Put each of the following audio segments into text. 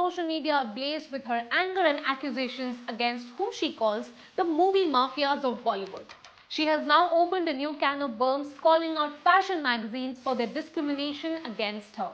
social media ablaze with her anger and accusations against whom she calls the movie mafias of Bollywood. She has now opened a new can of worms, calling out fashion magazines for their discrimination against her.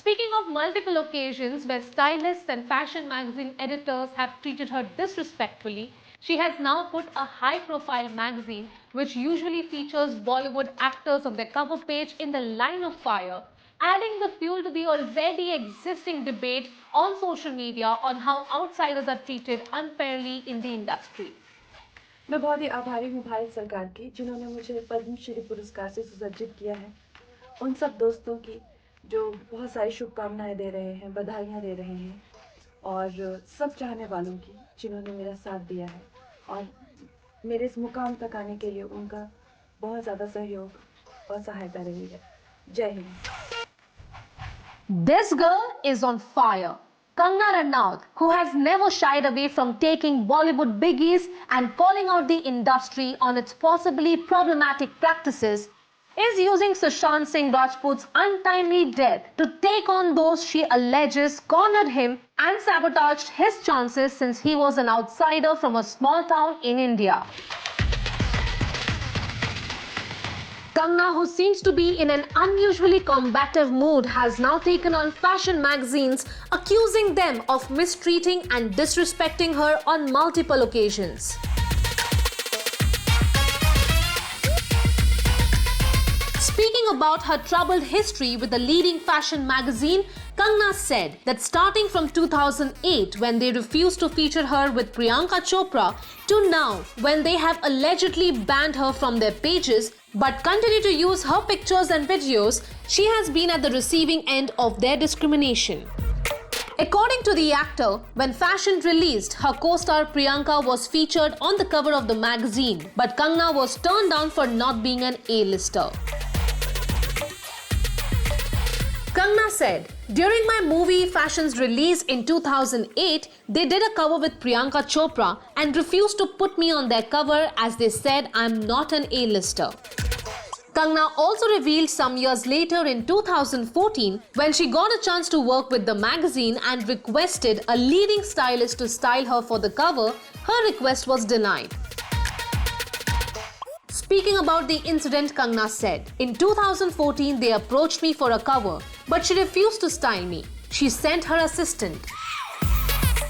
Speaking of multiple occasions where stylists and fashion magazine editors have treated her disrespectfully, she has now put a high-profile magazine, which usually features Bollywood actors on their cover page, in the line of fire, adding the fuel to the already existing debate on social media on how outsiders are treated unfairly in the industry. मैं बहुत ही आभारी हूँ भारत सरकार की, जिन्होंने मुझे पद्मश्री पुरस्कार से सुसज्जित किया है। उन सब दोस्तों की जो बहुत सारी शुभकामनाएं दे रहे हैं, बधाइयाँ दे रहे हैं, और सब चाहने वालों की जिन्होंने मेरा साथ दिया है और मेरे इस मुकाम तक आने के लिए उनका बहुत ज़्यादा सहयोग और सहायता रही है। जय Hind. This girl is on fire. Kangana Ranaut, who has never shied away from taking Bollywood biggies and calling out the industry on its possibly problematic practices, is using Sushant Singh Rajput's untimely death to take on those she alleges cornered him and sabotaged his chances since he was an outsider from a small town in India. Kangana, who seems to be in an unusually combative mood, has now taken on fashion magazines, accusing them of mistreating and disrespecting her on multiple occasions. Speaking about her troubled history with the leading fashion magazine, Kangana said that starting from 2008, when they refused to feature her with Priyanka Chopra, to now, when they have allegedly banned her from their pages but continue to use her pictures and videos, she has been at the receiving end of their discrimination. According to the actor, when Fashion released, her co-star Priyanka was featured on the cover of the magazine, but Kangana was turned down for not being an A-lister. Kangana said, "During my movie Fashion's release in 2008, they did a cover with Priyanka Chopra and refused to put me on their cover as they said I'm not an A-lister." Kangana also revealed some years later in 2014, when she got a chance to work with the magazine and requested a leading stylist to style her for the cover, her request was denied. Speaking about the incident, Kangana said, "In 2014, they approached me for a cover, but she refused to style me. She sent her assistant."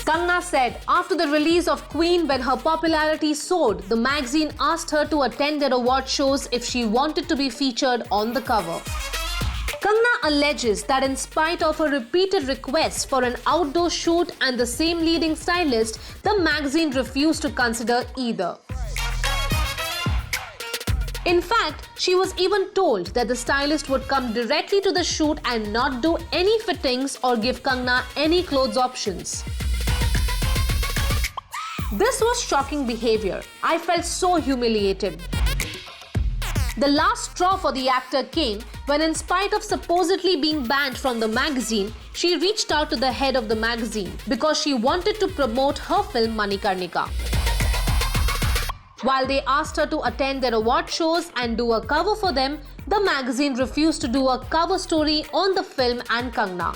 Kangana said after the release of Queen, when her popularity soared, the magazine asked her to attend their award shows if she wanted to be featured on the cover. Kangana alleges that in spite of her repeated requests for an outdoor shoot and the same leading stylist, the magazine refused to consider either. In fact, she was even told that the stylist would come directly to the shoot and not do any fittings or give Kangana any clothes options. This was shocking behavior. I felt so humiliated. The last straw for the actor came when, in spite of supposedly being banned from the magazine, she reached out to the head of the magazine because she wanted to promote her film Manikarnika. While they asked her to attend their award shows and do a cover for them, the magazine refused to do a cover story on the film and Kangana.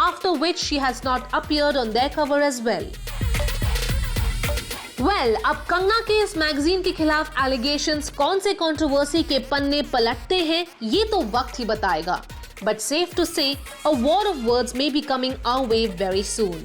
After which she has not appeared on their cover as well. Well, अब कंगना के इस magazine के खिलाफ allegations कौन से controversy के पन्ने पलटते हैं, ये तो वक्त ही बताएगा. But safe to say, a war of words may be coming our way very soon.